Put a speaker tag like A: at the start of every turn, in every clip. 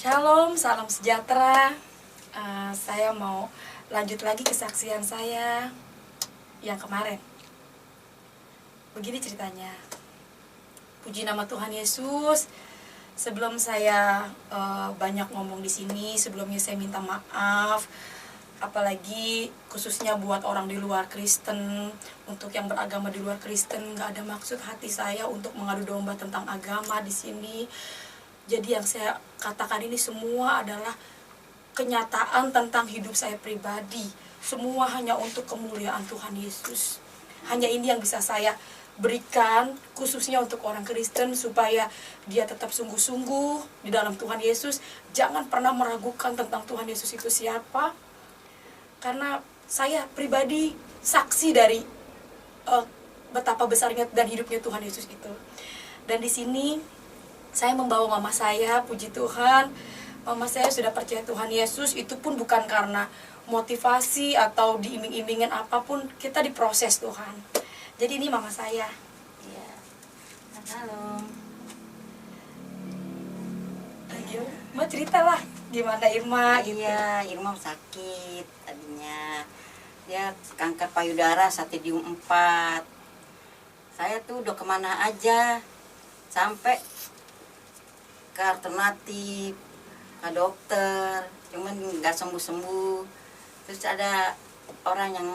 A: Shalom, salam sejahtera. Saya mau lanjut lagi kesaksian saya yang kemarin. Begini ceritanya. Puji nama Tuhan Yesus. Sebelum saya banyak ngomong di sini, sebelumnya saya minta maaf. Apalagi khususnya buat orang di luar Kristen, untuk yang beragama di luar Kristen, nggak ada maksud hati saya untuk mengadu domba tentang agama di sini. Jadi yang saya katakan ini semua adalah kenyataan tentang hidup saya pribadi. Semua hanya untuk kemuliaan Tuhan Yesus. Hanya ini yang bisa saya berikan khususnya untuk orang Kristen, supaya dia tetap sungguh-sungguh di dalam Tuhan Yesus. Jangan pernah meragukan tentang Tuhan Yesus itu siapa. Karena saya pribadi saksi dari betapa besarnya dan hidupnya Tuhan Yesus itu. Dan di sini saya membawa mama saya, puji Tuhan. Mama saya sudah percaya Tuhan Yesus, itu pun bukan karena motivasi atau diiming-imingin apapun, kita diproses Tuhan. Jadi ini mama saya.
B: Iya. Halo.
A: Ayo, mau ceritalah gimana Irma gitu.
B: Iya, Irma sakit tadinya. Dia kanker payudara stadium 4. Saya tuh udah kemana aja, sampai ke alternatif, ke dokter, cuman nggak sembuh-sembuh. Terus ada orang yang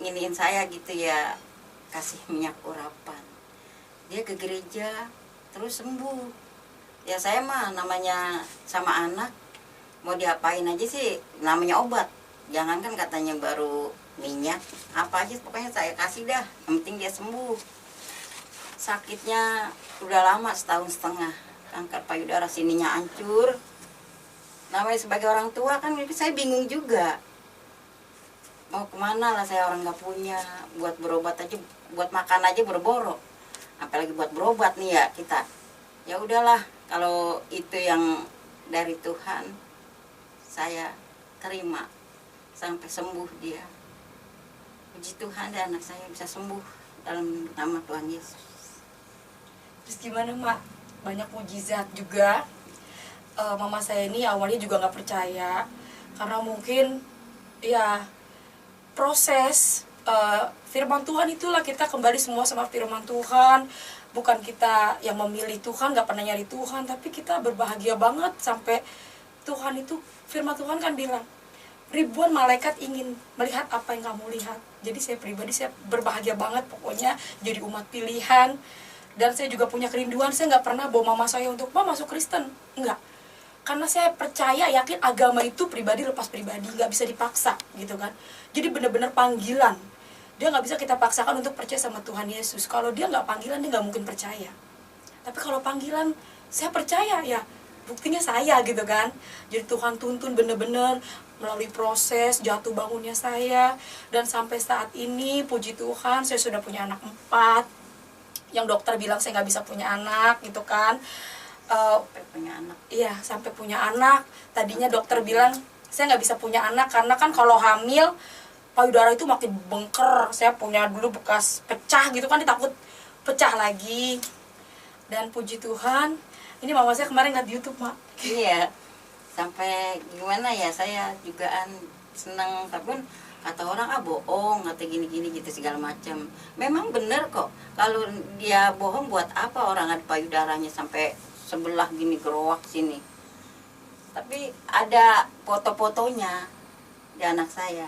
B: nginiin saya gitu ya, kasih minyak urapan. Dia ke gereja, terus sembuh. Ya saya mah namanya sama anak, mau diapain aja sih, namanya obat. Jangankan katanya baru minyak, apa aja pokoknya saya kasih dah, yang penting dia sembuh. Sakitnya udah lama, 1,5 tahun. Kanker payudara sininya hancur. Namanya sebagai orang tua kan saya bingung juga. Mau kemana lah, saya orang nggak punya. Buat berobat aja, buat makan aja berboro. Apalagi buat berobat nih ya kita. Ya udahlah, kalau itu yang dari Tuhan, saya terima sampai sembuh dia. Puji Tuhan, dan anak saya bisa sembuh dalam nama Tuhan Yesus.
A: Terus gimana Mak? Banyak mujizat juga. Mama saya ini awalnya juga nggak percaya, karena mungkin ya proses firman Tuhan itulah, kita kembali semua sama firman Tuhan. Bukan kita yang memilih Tuhan, nggak pernah nyari Tuhan, tapi kita berbahagia banget sampai Tuhan itu, firman Tuhan kan bilang ribuan malaikat ingin melihat apa yang kamu lihat. Jadi saya pribadi, saya berbahagia banget pokoknya jadi umat pilihan. Dan saya juga punya kerinduan, saya nggak pernah bawa mama saya untuk masuk Kristen, enggak. Karena saya percaya, yakin agama itu pribadi lepas pribadi, nggak bisa dipaksa gitu kan. Jadi benar-benar panggilan. Dia nggak bisa kita paksakan untuk percaya sama Tuhan Yesus. Kalau dia nggak panggilan, dia nggak mungkin percaya. Tapi kalau panggilan, saya percaya ya, buktinya saya gitu kan. Jadi Tuhan tuntun benar-benar melalui proses jatuh bangunnya saya. Dan sampai saat ini, puji Tuhan, saya sudah punya anak 4. Yang dokter bilang saya nggak bisa punya anak gitu kan.
B: Sampai punya anak.
A: Iya, sampai punya anak. Tadinya dokter bilang saya nggak bisa punya anak karena kan kalau hamil payudara itu makin bengker. Saya punya dulu bekas pecah gitu kan, ditakut pecah lagi. Dan puji Tuhan, ini mama saya kemarin lihat di YouTube, Mak.
B: Iya, sampai gimana ya, saya jugaan senang, tapi kata orang bohong, kata gini-gini gitu segala macam. Memang bener kok, kalau dia bohong buat apa orang ada payudaranya sampai sebelah gini gerowak sini. Tapi ada foto-fotonya di anak saya,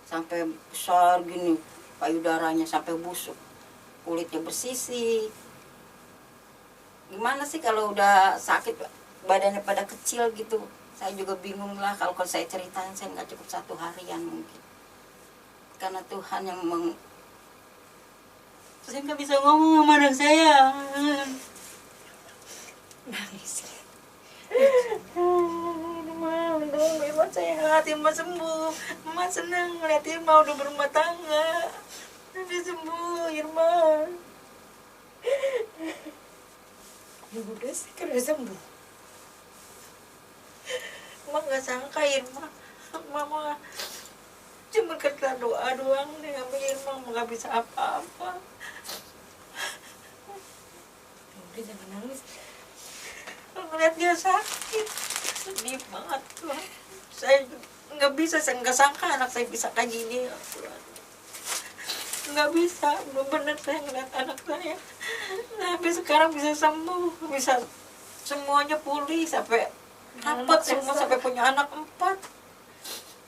B: sampai besar gini payudaranya, sampai busuk, kulitnya bersisi. Gimana sih kalau udah sakit badannya pada kecil gitu. Saya juga bingung lah, kalau saya ceritain saya nggak cukup 1 harian mungkin. Karena Tuhan yang saya nggak bisa ngomong sama anak saya.
A: Nangis.
B: Untung Irma sehat, Irma sembuh. Mama senang ngeliat Irma udah berumah tangga. Udah sembuh Irma.
A: Ya udah sih, kan udah sembuh.
B: Mama nggak sangka Irma. Mama cuma kerja doa doang nih sama Irma, nggak bisa apa-apa.
A: Udah jangan nangis.
B: Ngeliat dia sakit.
C: Sedih banget Tuhan. Saya nggak bisa, saya nggak sangka anak saya bisa kayak gini ya Tuhan. Nggak bisa, benar-benar saya ngeliat anak saya. Tapi sekarang bisa sembuh, bisa semuanya pulih, sampai dapat semua, sampai punya anak 4.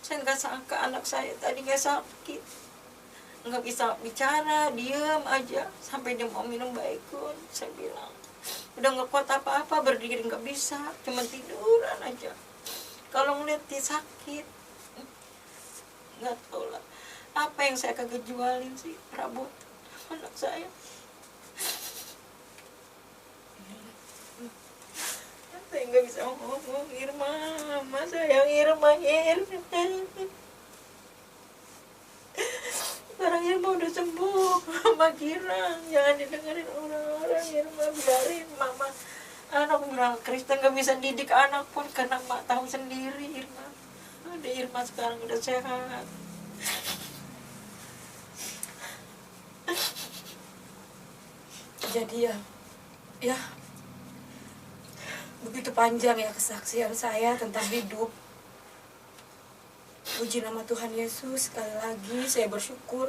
C: Saya nggak sangka anak saya tadinya sakit, nggak bisa bicara, diem aja, sampai dia mau minum Baygon. Saya bilang udah nggak kuat apa-apa, berdiri nggak bisa, cuma tiduran aja. Kalau ngeliat dia sakit, nggak tahu lah apa yang saya kagak jualin sih, perabot anak saya. Saya nggak bisa ngomong, Irma, mama sayang Irma, sekarang Irma udah sembuh, mama girang, jangan didengerin orang-orang, Irma biarin mama. Anak bilang Kristen gak bisa didik anak pun karena mak tahu sendiri Irma. Ada Irma sekarang udah sehat.
A: Jadi ya begitu panjang ya kesaksian saya tentang hidup. Puji nama Tuhan Yesus. Sekali lagi saya bersyukur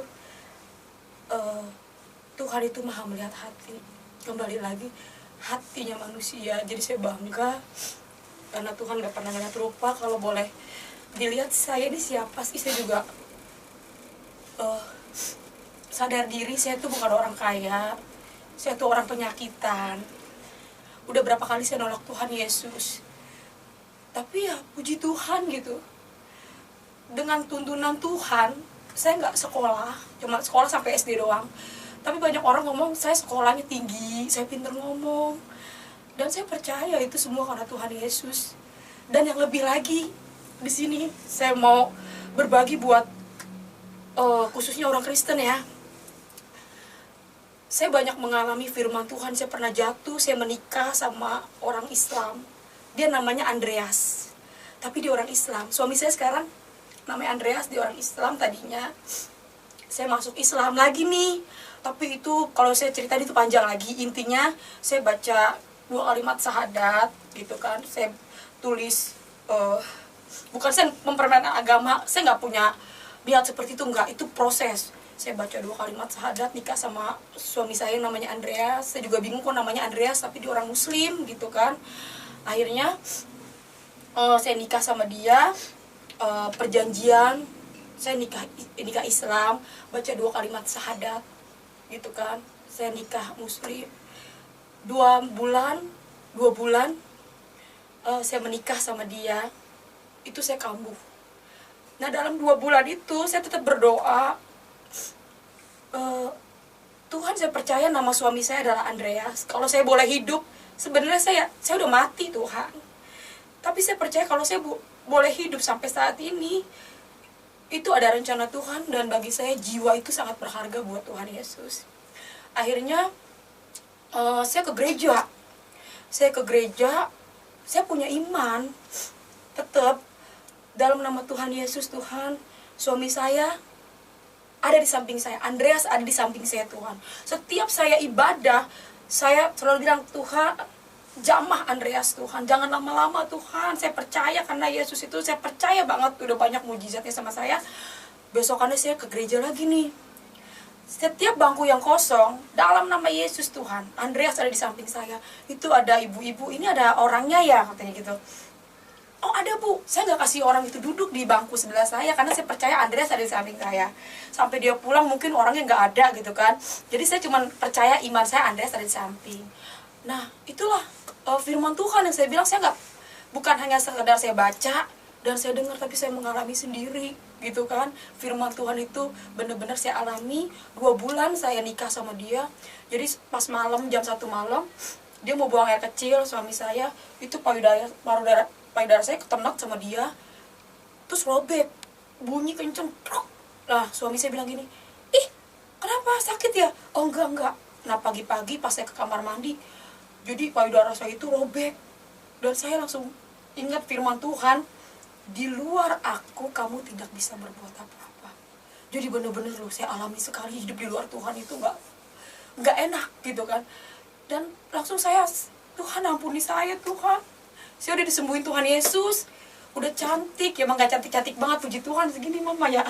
A: Tuhan itu maha melihat hati. Kembali lagi, hatinya manusia. Jadi saya bangga karena Tuhan gak pernah ngeliat rupa. Kalau boleh dilihat saya ini siapa sih, saya juga sadar diri saya tuh bukan orang kaya. Saya tuh orang penyakitan. Udah berapa kali saya nolak Tuhan Yesus. Tapi ya puji Tuhan gitu. Dengan tuntunan Tuhan, saya nggak sekolah, cuma sekolah sampai SD doang. Tapi banyak orang ngomong saya sekolahnya tinggi, saya pinter ngomong. Dan saya percaya itu semua karena Tuhan Yesus. Dan yang lebih lagi, di sini saya mau berbagi buat khususnya orang Kristen ya. Saya banyak mengalami firman Tuhan. Saya pernah jatuh, saya menikah sama orang Islam. Dia namanya Andreas, tapi dia orang Islam. Suami saya sekarang namanya Andreas, dia orang Islam tadinya. Saya masuk Islam lagi nih. Tapi itu kalau saya cerita itu panjang lagi. Intinya saya baca 2 kalimat syahadat gitu kan. Saya tulis, bukan saya mempermainkan agama, saya nggak punya niat seperti itu, enggak. Itu proses. Saya baca 2 kalimat syahadat, nikah sama suami saya yang namanya Andreas. Saya juga bingung kok namanya Andreas, tapi dia orang Muslim gitu kan. Akhirnya saya nikah sama dia, perjanjian, saya nikah Islam, baca 2 kalimat syahadat gitu kan. Saya nikah Muslim. 2 bulan saya menikah sama dia, itu saya kambuh. Nah dalam 2 bulan itu saya tetap berdoa. Tuhan, saya percaya nama suami saya adalah Andreas. Kalau saya boleh hidup, sebenarnya saya udah mati Tuhan. Tapi saya percaya kalau saya boleh hidup sampai saat ini, itu ada rencana Tuhan. Dan bagi saya jiwa itu sangat berharga buat Tuhan Yesus. Akhirnya saya ke gereja. Saya punya iman. Tetap dalam nama Tuhan Yesus, Tuhan, suami saya ada di samping saya, Andreas ada di samping saya Tuhan. Setiap saya ibadah, saya selalu bilang, Tuhan, jamah Andreas Tuhan, jangan lama-lama Tuhan. Saya percaya karena Yesus itu, saya percaya banget udah banyak mujizatnya sama saya. Besokannya saya ke gereja lagi nih. Setiap bangku yang kosong, dalam nama Yesus Tuhan, Andreas ada di samping saya. Itu ada ibu-ibu, ini ada orangnya ya, katanya gitu. Oh ada Bu, saya nggak kasih orang itu duduk di bangku sebelah saya karena saya percaya Andreas ada di samping saya. Sampai dia pulang mungkin orangnya nggak ada gitu kan. Jadi saya cuma percaya iman saya Andreas ada di samping. Nah itulah firman Tuhan yang saya bilang, saya nggak, bukan hanya sekedar saya baca dan saya dengar, tapi saya mengalami sendiri gitu kan. Firman Tuhan itu benar-benar saya alami. 2 bulan saya nikah sama dia. Jadi pas malam, jam 1 malam, dia mau buang air kecil, suami saya itu payudara saya ketenak sama dia, terus robek, bunyi kenceng. Nah suami saya bilang gini, ih kenapa, sakit ya? Oh enggak. Nah pagi-pagi pas saya ke kamar mandi, jadi payudara saya itu robek. Dan saya langsung ingat firman Tuhan, di luar aku kamu tidak bisa berbuat apa-apa. Jadi bener-bener loh, saya alami sekali hidup di luar Tuhan itu nggak enak gitu kan. Dan langsung saya, Tuhan ampuni saya Tuhan, Saya udah disembuhin Tuhan Yesus. Udah cantik, ya emang gak cantik-cantik banget, puji Tuhan segini mama ya.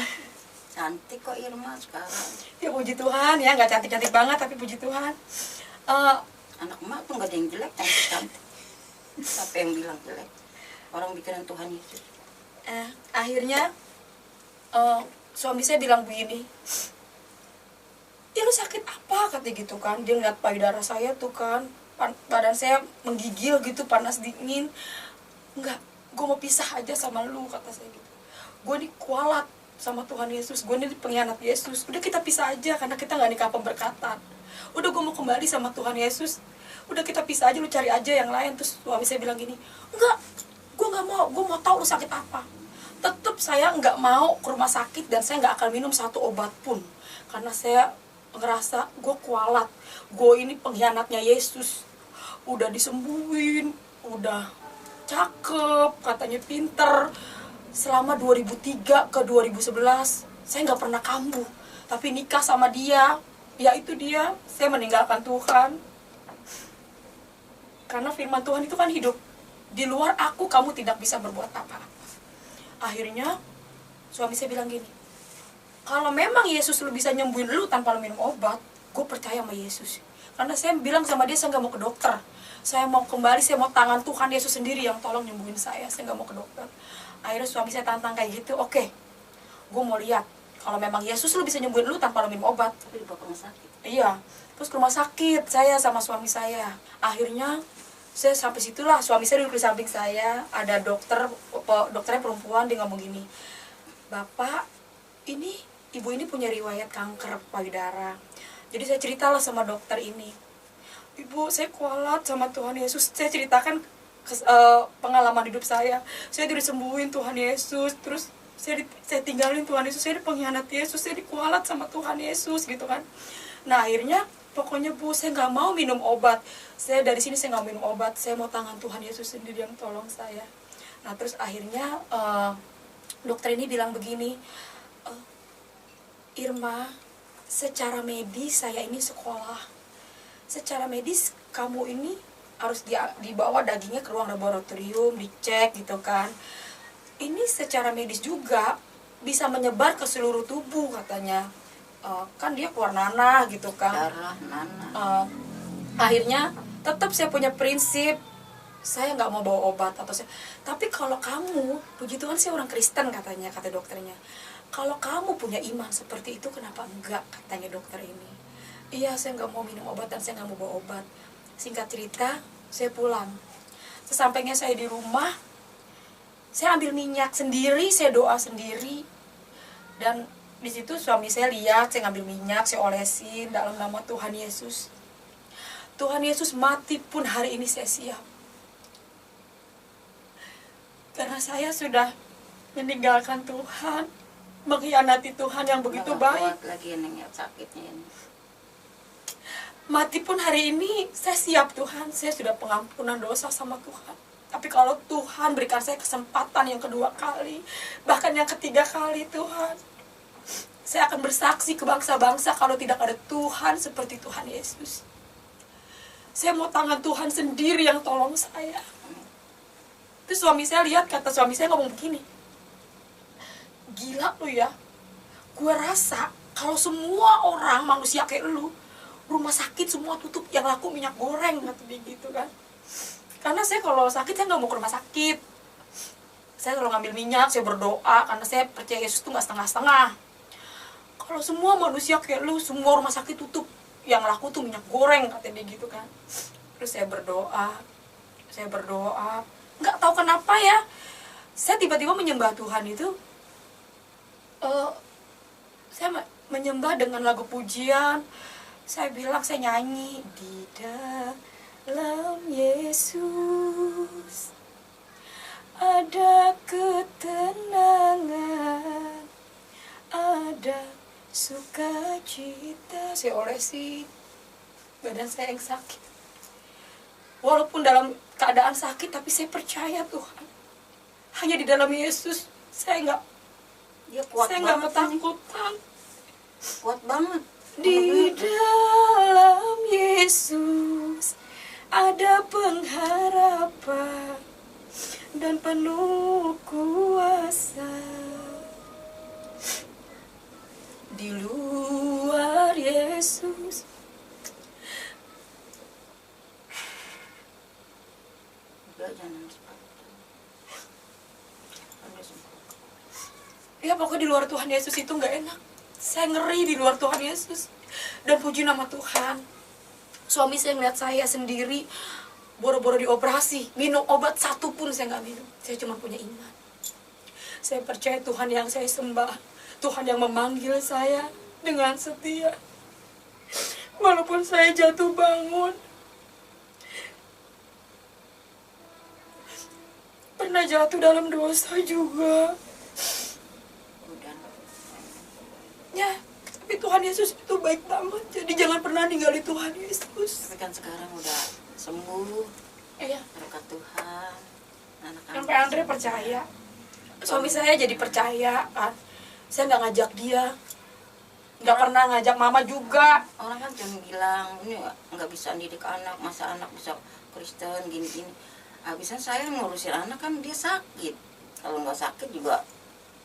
B: Cantik kok Irma sekarang.
A: Ya puji Tuhan ya, gak cantik-cantik banget tapi puji Tuhan.
B: Anak emak tuh gak ada yang jelek, cantik-cantik. Siapa yang bilang jelek? Orang bikinan Tuhan Yesus.
A: Akhirnya suami saya bilang begini, "Ya lu sakit apa?" katanya gitu kan. Dia ngeliat payudara saya tuh kan, badan saya menggigil gitu, panas dingin. "Enggak, gue mau pisah aja sama lu," kata saya gitu. "Gue nih kualat sama Tuhan Yesus, gue nih pengkhianat Yesus. Udah kita pisah aja karena kita gak nikah pemberkatan. Udah gue mau kembali sama Tuhan Yesus. Udah kita pisah aja, lu cari aja yang lain." Terus suami saya bilang gini, "Enggak, gue gak mau, gue mau tahu lu sakit apa." Tetap saya nggak mau ke rumah sakit dan saya nggak akan minum satu obat pun. Karena saya ngerasa gue kualat. Gue ini pengkhianatnya Yesus. Udah disembuhin, udah cakep, katanya pinter. Selama 2003 ke 2011, saya nggak pernah kambuh. Tapi nikah sama dia, ya itu dia, saya meninggalkan Tuhan. Karena firman Tuhan itu kan hidup. Di luar aku, kamu tidak bisa berbuat apa-apa. Akhirnya suami saya bilang gini, "Kalau memang Yesus lu bisa nyembuhin lu tanpa lu minum obat, gue percaya sama Yesus." Karena saya bilang sama dia, saya nggak mau ke dokter. Saya mau kembali, saya mau tangan Tuhan Yesus sendiri yang tolong nyembuhin saya nggak mau ke dokter. Akhirnya suami saya tantang kayak gitu, "Oke, gue mau lihat. Kalau memang Yesus lu bisa nyembuhin lu tanpa lu minum obat."
B: Tapi dibawa ke rumah sakit.
A: Iya, terus ke rumah sakit saya sama suami saya. Akhirnya saya sampai situlah, suami saya duduk di samping saya, ada dokternya perempuan, dia ngomong gini, "Bapak, ini ibu ini punya riwayat kanker payudara." Jadi saya ceritalah sama dokter ini, "Ibu, saya kualat sama Tuhan Yesus." Saya ceritakan pengalaman hidup saya disembuhin Tuhan Yesus, terus saya tinggalin Tuhan Yesus, saya pengkhianat Yesus, saya dikualat sama Tuhan Yesus gitu kan. Nah akhirnya pokoknya Bu, saya nggak mau minum obat. Saya dari sini saya nggak minum obat. Saya mau tangan Tuhan Yesus sendiri yang tolong saya. Nah terus akhirnya dokter ini bilang begini, "Irma, secara medis saya ini sekolah. Secara medis kamu ini harus dibawa dagingnya ke ruang laboratorium, dicek gitu kan. Ini secara medis juga bisa menyebar ke seluruh tubuh," katanya. Kan dia keluar nanah gitu kan.
B: Darah, nanah.
A: Akhirnya tetap saya punya prinsip, saya nggak mau bawa obat atau saya. Tapi kalau kamu, puji Tuhan saya orang Kristen katanya, kata dokternya. "Kalau kamu punya iman seperti itu, kenapa enggak?" katanya dokter ini. Iya, saya nggak mau minum obat dan saya nggak mau bawa obat. Singkat cerita, saya pulang. Sesampainya saya di rumah, saya ambil minyak sendiri, saya doa sendiri. Dan di situ suami saya lihat, saya ngambil minyak, saya olesin dalam nama Tuhan Yesus. Tuhan Yesus mati pun hari ini saya siap. Karena saya sudah meninggalkan Tuhan, mengkhianati Tuhan yang begitu
B: Nggak
A: baik.
B: kuat lagi neng sakitnya ini.
A: Mati pun hari ini saya siap Tuhan, saya sudah pengampunan dosa sama Tuhan. Tapi kalau Tuhan berikan saya kesempatan yang kedua kali, bahkan yang ketiga kali Tuhan, saya akan bersaksi ke bangsa-bangsa kalau tidak ada Tuhan seperti Tuhan Yesus. Saya mau tangan Tuhan sendiri yang tolong saya. Terus suami saya lihat, kata suami saya ngomong begini, "Gila lu ya, gue rasa kalau semua orang manusia kayak lu, rumah sakit semua tutup, yang laku minyak goreng," kata dia gitu kan. Karena saya kalau sakit saya nggak mau ke rumah sakit. Saya selalu ngambil minyak, saya berdoa, karena saya percaya Yesus tuh nggak setengah-setengah. Kalau semua manusia kayak lu, semua rumah sakit tutup, yang laku tuh minyak goreng, kata dia gitu kan. Terus saya berdoa, nggak tahu kenapa ya, saya tiba-tiba menyembah Tuhan itu. Saya menyembah dengan lagu pujian. Saya bilang, saya nyanyi, "Di dalam Yesus ada ketenangan, ada sukacita." Saya olesi badan saya yang sakit. Walaupun dalam keadaan sakit, tapi saya percaya Tuhan. Hanya di dalam Yesus saya nggak ketakutan.
B: Kuat banget.
A: Di dalam Yesus ada pengharapan, dan penuh kuasa. Di luar Yesus,
B: Udah jangan nangis, Pak. Udah sembuh.
A: ya pokoknya di luar Tuhan Yesus itu nggak enak. Saya ngeri di luar Tuhan Yesus. Dan puji nama Tuhan, suami saya ngeliat saya sendiri boro-boro dioperasi, minum obat satu pun saya nggak minum. Saya cuma punya iman. Saya percaya Tuhan yang saya sembah, Tuhan yang memanggil saya dengan setia. Walaupun saya jatuh bangun, pernah jatuh dalam dosa juga.
B: Udah.
A: Ya, tapi Tuhan Yesus itu baik banget. Jadi jangan pernah ninggalin Tuhan Yesus.
B: Tapi kan sekarang udah sembuh,
A: Iya,
B: berkat Tuhan. Anak-anak
A: sampai Andre percaya. Suami saya jadi percaya kan. Saya nggak ngajak dia, nggak pernah ngajak mama juga.
B: orang kan cuma bilang ini nggak bisa didik anak, masa anak bisa Kristen gini-gini. Habisnya saya ngurusin anak kan dia sakit. Kalau nggak sakit juga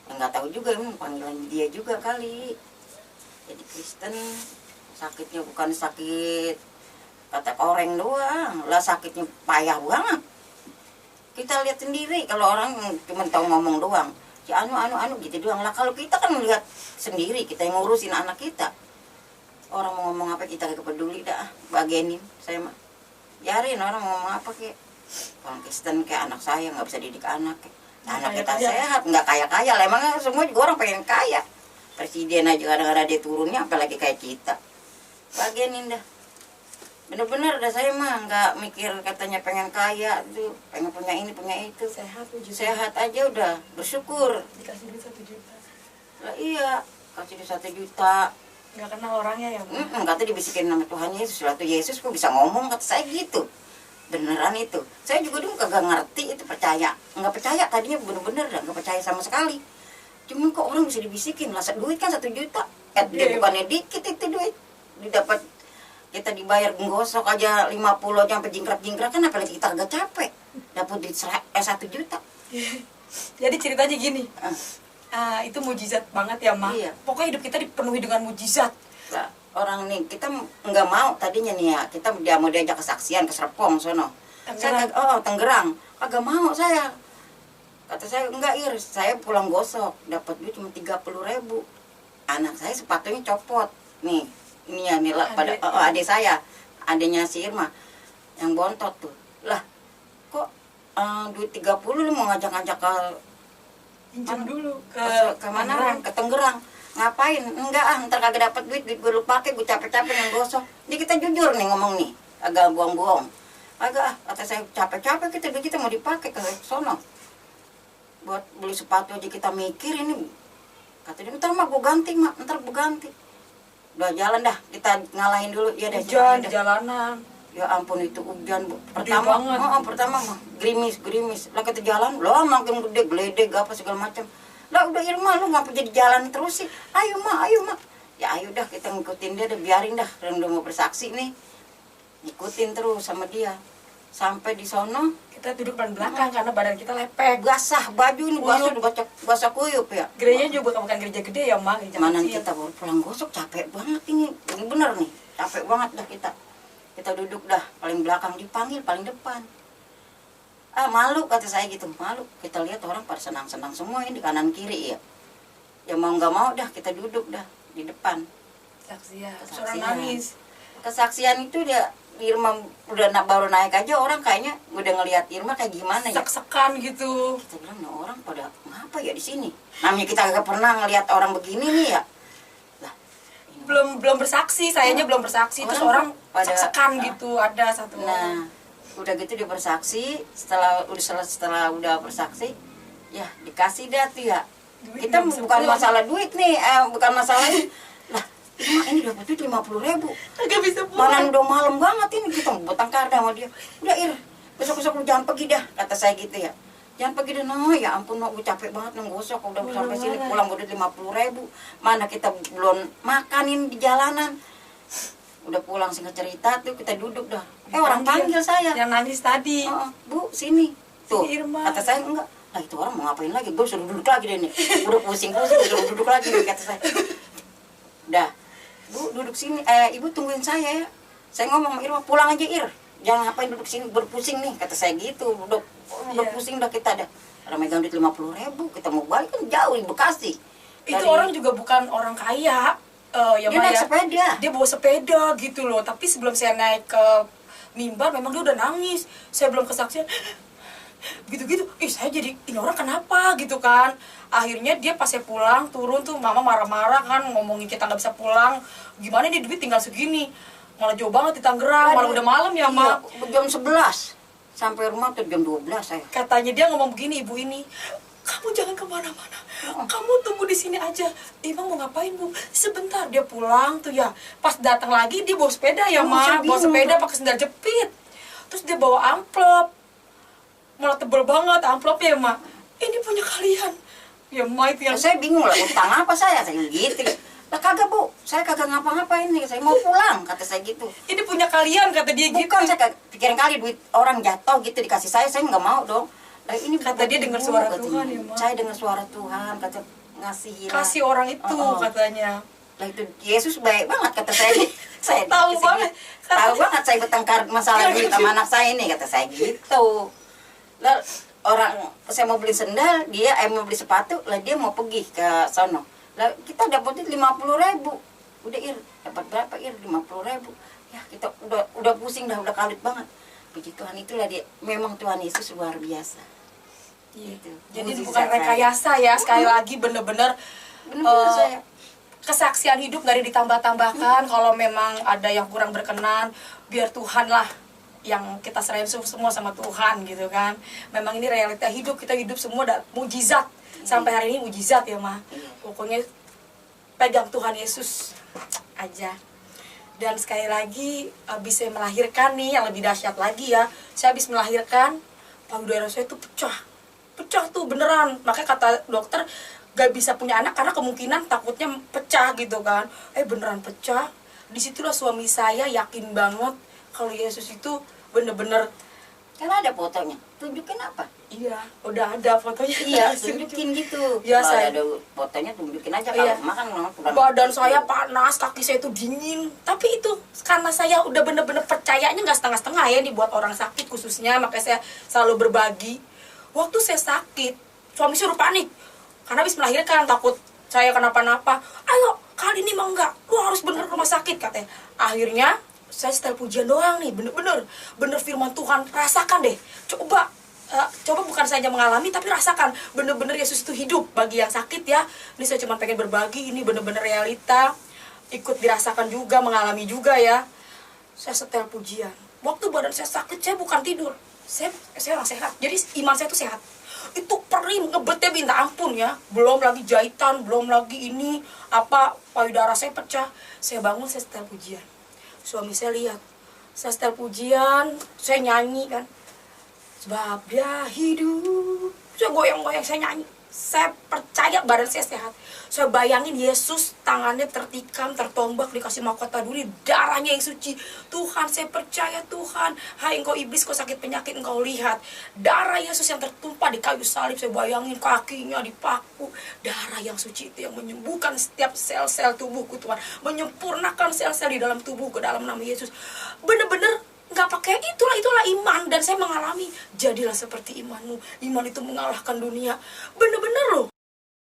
B: ya nggak tahu juga, emang panggilan dia juga kali. Jadi Kristen sakitnya bukan sakit kata koreng doang, lah sakitnya payah banget. Kita lihat sendiri kalau orang cuma tahu ngomong doang, si anu gitu doang lah. Kalau kita kan lihat sendiri, kita yang ngurusin anak kita. Orang mau ngomong apa kita gak peduli dah, bagenin saya mah. Biarin orang mau ngomong apa kek. Orang Kristen kayak anak saya nggak bisa didik anak. Anak kita
A: Kaya-kaya.
B: sehat, nggak kaya-kaya lah. Emang semua juga orang pengen kaya. Presiden aja kadang-kadang dia turunnya, apalagi kayak kita. Bagenin dah. Bener-bener dah saya mah nggak mikir katanya pengen kaya tuh, pengen punya ini punya itu.
A: Sehat, puji Tuhan.
B: Sehat aja udah bersyukur.
A: Dikasih duit 1 juta.
B: Lah iya, kasih dia 1 juta.
A: Nggak kenal orangnya ya, Bu.
B: Kata dibisikin nama Tuhan Yesus. Waktu Yesus kok bisa ngomong, kata saya gitu. Beneran itu. Saya juga dulu kagak ngerti itu, percaya. Nggak percaya tadinya, bener-bener dah nggak percaya sama sekali. Cuman kok orang bisa dibisikin, lah duit kan 1 juta. Dia bukannya dikit itu duit. Didapat kita dibayar menggosok aja 50 aja sampai jingkrak-jingkrak kan, apalagi kita agak capek. Dapat duit 1 juta.
A: Jadi ceritanya gini, itu mujizat banget ya, Ma.
B: Iya.
A: Pokoknya hidup kita dipenuhi dengan mujizat.
B: Lah, orang nih kita nggak mau tadinya nih ya, kita dia mau diajak kesaksian ke Serpong sono.
A: Tangerang.
B: Saya Tangerang, kagak mau saya. Kata saya enggak, saya pulang gosok dapat duit cuma 30.000. Anak saya sepatunya copot nih, ini ya nih lah, pada adik saya, adiknya si Irma yang bontot tuh. Lah kok duit 30 lu mau ngajak-ngajak ke
A: Pinjam dulu
B: ke mana? Ke Tangerang. Ngapain? Enggak ntar kagak dapat duit gue lu pakai, gue capek-capek yang gosok. Ini kita jujur nih ngomong nih, agak buang-buang. Agak kata saya capek-capek kita mau dipakai ke sono. Buat beli sepatu aja kita mikir ini. Kata dia, ntar gue ganti. Udah jalan dah, kita ngalahin dulu. Ya dah,
A: hujan
B: dah.
A: di jalanan.
B: Ya ampun itu hujan Bu.
A: Gede banget.
B: Pertama mah gerimis. Lah kita jalan, loh makin gede geledek apa segala macam. Lah udah Irma lu ngapa jadi jalan terus sih? Ayo mak. Ya ayo dah kita ngikutin dia, biarin dah. Orang udah mau bersaksi nih. Ikutin terus sama dia. Sampai di sono
A: Kita duduk depan belakang karena badan kita lepek.
B: basah baju ini, basah kuyup ya.
A: Gerejanya juga bukan gereja gede ya, Ma. Gereja
B: Mana
A: kecil.
B: kita baru pulang gosok capek banget ini. Bener nih, capek banget dah kita. Kita duduk dah paling belakang, dipanggil paling depan. Malu kata saya gitu, malu. Kita lihat orang pada senang-senang semua ini di kanan kiri ya. Ya mau nggak mau dah kita duduk dah di depan.
A: Kesaksian.
B: Kesaksian.
A: Seorang nangis.
B: Kesaksian itu dia Irma udah baru naik aja, orang kayaknya udah ngelihat Irma kayak gimana ya.
A: Sek-sekan gitu.
B: Kita bilang nih orang pada ngapa ya di sini? Namanya kita gak pernah ngelihat orang begini nih ya. Lah, ini.
A: Belum bersaksi, sayanya belum bersaksi. Terus orang
B: pada-
A: sek-sekan gitu, ada satu
B: Nah, udah gitu dia bersaksi, setelah udah bersaksi, ya dikasih dah tuh ya.
A: Duit
B: Kita
A: belum
B: bukan
A: sebulan.
B: masalah duit nih, bukan masalah ini. Lah, ini dapat duit 50.000.
A: agak bisa
B: Mana
A: pulang.
B: udah malam banget ini, kita butang karda sama dia. Udah besok-besok lu jangan pergi dah, kata saya gitu ya. Jangan pergi dah, no, ya ampun, no, gue capek banget nenggosok, udah sampai sini pulang udah 50.000. Mana kita belum makanin di jalanan. Udah pulang singkat cerita tuh kita duduk dah. Orang panggil saya.
A: Yang nangis tadi.
B: Bu, sini. tuh.
A: Irma.
B: Kata saya enggak. Nah itu orang mau ngapain lagi? Gue suruh duduk lagi deh nih. Udah pusing-pusing, suruh duduk lagi nih, kata saya. Udah, Bu duduk sini. Ibu tungguin saya ya. Saya ngomong sama Irma, pulang aja Ir. Jangan ngapain duduk sini berpusing nih, kata saya gitu. Udah pusing dah kita dah. Orang megang duit 50.000, kita mau balik kan jauh di Bekasi.
A: Itu orang juga bukan orang kaya. Ya
B: dia naik
A: Maya.
B: sepeda.
A: Dia bawa sepeda gitu loh. Tapi sebelum saya naik ke mimbar, memang dia udah nangis. Saya belum kesaksian. Gitu-gitu. Saya jadi, ini orang kenapa gitu kan. Akhirnya dia pas saya pulang, turun tuh mama marah-marah kan. Ngomongin kita nggak bisa pulang. Gimana nih duit tinggal segini. Malah jauh banget di Tangerang. Malah udah malam ya, Ma.
B: Jam 11. Sampai rumah tuh jam 12 saya.
A: Katanya dia ngomong begini, ibu ini, kamu jangan kemana-mana, kamu tunggu di sini aja. Emang mau ngapain, Bu? Sebentar. Dia pulang tuh ya, pas datang lagi dia bawa sepeda ya, Ma. Bawa sepeda pakai sendal jepit. Terus dia bawa amplop, malah tebel banget amplopnya ya, Ma. Ini punya kalian ya, Ma. Itu yang
B: Saya bingung lah, utang apa saya gitu. Lah kagak Bu, saya kagak ngapa-ngapain nih, saya mau pulang, kata saya gitu.
A: ini punya kalian, kata dia gitu.
B: Bukan, saya pikirin kali duit orang jatuh gitu dikasih saya nggak mau dong. Lah ini
A: Kata dia dengar suara Tuhan ya, Ma.
B: Saya dengar suara Tuhan, kata ngasih
A: Kasih orang itu katanya.
B: Lah itu Yesus baik banget, kata saya. Saya
A: Tahu banget.
B: Tahu banget saya bertengkar masalah duit sama anak saya ini, kata saya gitu. Lah orang saya mau beli sendal, dia mau beli sepatu, lah dia mau pergi ke sono. Lah kita dapat 50.000. Udah Ir, dapat berapa Ir? 50.000. Ya kita udah pusing dah, udah kalut banget. Puji Tuhan, itulah dia. Memang Tuhan Yesus luar biasa. Gitu.
A: Jadi
B: Mujizat
A: bukan
B: saya.
A: rekayasa ya, sekali lagi bener-bener
B: Bener-bener saya.
A: kesaksian hidup gak ada ditambah-tambahkan. Kalau memang ada yang kurang berkenan, biar Tuhan lah yang kita serahin semua sama Tuhan gitu kan. Memang ini realita hidup, kita hidup semua mujizat. Sampai hari ini mujizat ya, Ma. Pokoknya pegang Tuhan Yesus aja. Dan sekali lagi habis saya melahirkan nih, yang lebih dahsyat lagi ya, saya habis melahirkan, payudara saya tuh pecah tuh beneran. Makanya kata dokter gak bisa punya anak karena kemungkinan takutnya pecah gitu kan. Beneran pecah. Disitulah suami saya yakin banget kalau Yesus itu bener-bener.
B: Karena ada fotonya. Tunjukin apa?
A: Iya, udah ada fotonya.
B: Iya, tunjukin gitu.
A: Ya,
B: kalau
A: saya
B: ada fotonya tunjukin aja. Kalau
A: iya.
B: makan
A: Badan saya panas, kaki saya itu dingin. Tapi itu karena saya udah bener-bener percayanya nggak setengah-setengah ya nih buat orang sakit khususnya. Makanya saya selalu berbagi. Waktu saya sakit, suami saya udah panik. Karena habis melahirkan, takut saya kenapa-napa. Ayo, kali ini mah enggak. Lu harus bener rumah sakit katanya. Akhirnya saya setel pujian doang nih, bener firman Tuhan, rasakan deh, coba bukan saja mengalami tapi rasakan bener-bener Yesus itu hidup bagi yang sakit ya. Ini saya cuma pengen berbagi, ini bener-bener realita, ikut dirasakan juga, mengalami juga ya. Saya setel pujian, waktu badan saya sakit saya bukan tidur, saya orang sehat, jadi iman saya tuh sehat. Itu perih, ngebetnya minta ampun ya, belum lagi jahitan, belum lagi ini payudara saya pecah. Saya bangun, saya setel pujian. Suami saya lihat, saya setel pujian, saya nyanyi kan. Sebab dia hidup. Saya goyang-goyang, saya nyanyi. Saya percaya badan saya sehat. Saya bayangin Yesus tangannya tertikam, tertombak, dikasih mahkota duri, darahnya yang suci. Tuhan, saya percaya Tuhan. Hai engkau iblis, kau sakit penyakit, engkau lihat. Darah Yesus yang tertumpah di kayu salib, saya bayangin kakinya dipaku. Darah yang suci itu yang menyembuhkan setiap sel-sel tubuhku Tuhan. Menyempurnakan sel-sel di dalam tubuhku dalam nama Yesus. Bener-bener nggak pakai itulah iman. Dan saya mengalami, jadilah seperti imanmu. Iman itu mengalahkan dunia. Bener-bener loh.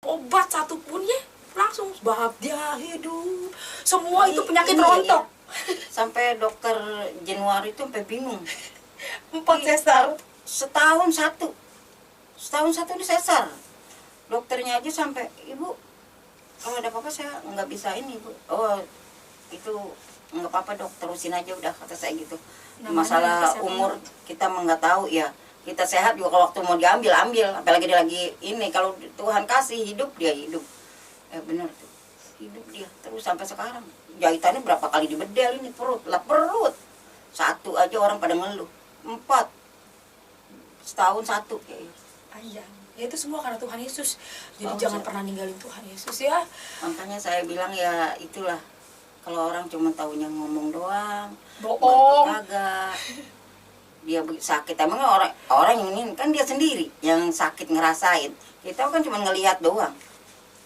A: Obat satupun ya langsung sebab dia hidup. Semua itu penyakit rontok.
B: Sampai dokter Januari itu sampai bingung.
A: 4 sesar.
B: Setahun satu ini sesar. Dokternya aja sampai, Ibu kalau ada apa-apa saya nggak bisa ini Bu. Oh itu nggak apa-apa dok, terusin aja udah, kata saya gitu. Masalah umur kita nggak tahu ya. Kita sehat juga kalau waktu mau ambil, apalagi dia lagi ini, kalau Tuhan kasih hidup, dia hidup. Bener tuh, hidup dia terus sampai sekarang. Jahitannya berapa kali dibedel ini, perut satu aja orang pada ngeluh, 4 setahun satu kayak.
A: Iya, ya itu semua karena Tuhan Yesus. Jadi jangan pernah ninggalin Tuhan Yesus ya.
B: Makanya saya bilang ya itulah, kalau orang cuma taunya ngomong doang,
A: bohong,
B: kagak. dia sakit, emang orang yang ini kan dia sendiri yang sakit ngerasain, kita kan cuma ngelihat doang,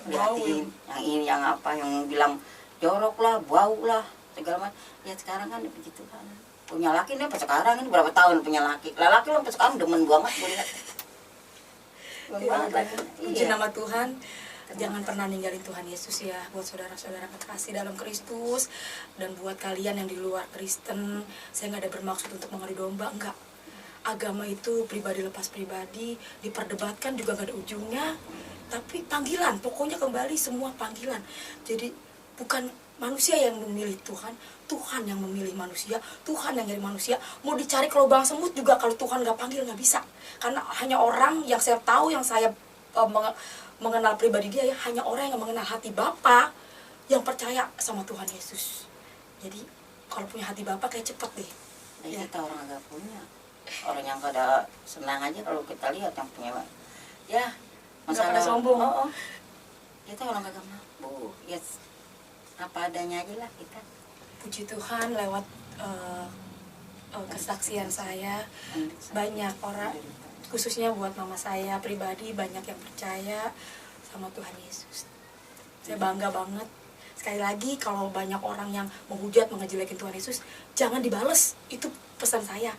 B: liatin yang ini yang apa, yang bilang jorok lah, bau lah, segala macam. Ya sekarang kan begitu kan, punya laki nih sekarang ini berapa tahun punya laki lah sampai sekarang demen banget gue lihat.
A: Puji nama Tuhan. Jangan pernah ninggalin Tuhan Yesus ya, buat saudara-saudara kekasih dalam Kristus, dan buat kalian yang di luar Kristen. Saya nggak ada bermaksud untuk mengadu domba, enggak. Agama itu pribadi lepas pribadi, diperdebatkan juga nggak ada ujungnya. Tapi panggilan, pokoknya kembali semua panggilan. Jadi bukan manusia yang memilih Tuhan, Tuhan yang memilih manusia, Tuhan yang nyari manusia. Mau dicari ke lubang semut juga kalau Tuhan nggak panggil nggak bisa. Karena hanya orang yang saya tahu, yang saya mengenal pribadi dia ya, hanya orang yang mengenal hati Bapa yang percaya sama Tuhan Yesus. Jadi kalau punya hati Bapa kayak cepet deh.
B: Ya. Kita orang agak punya, orang yang kada senang aja kalau kita lihat yang punya, ya masalah
A: sombong.
B: Kita orang kagak mampu, ya apa adanya aja lah kita.
A: Puji Tuhan, lewat kesaksian saya banyak orang, khususnya buat mama saya pribadi, banyak yang percaya sama Tuhan Yesus. Saya bangga banget. Sekali lagi, kalau banyak orang yang menghujat, ngejelekin Tuhan Yesus, jangan dibales. Itu pesan saya.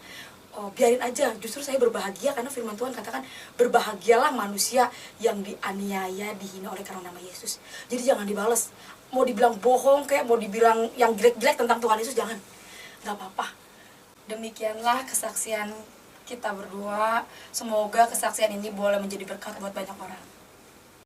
A: Biarin aja. Justru saya berbahagia karena firman Tuhan katakan, berbahagialah manusia yang dianiaya, dihina oleh karena nama Yesus. Jadi jangan dibales. Mau dibilang bohong kayak, mau dibilang yang jelek-jelek tentang Tuhan Yesus, jangan. Gak apa-apa. Demikianlah kesaksian kita berdua. Semoga kesaksian ini boleh menjadi berkat buat banyak orang.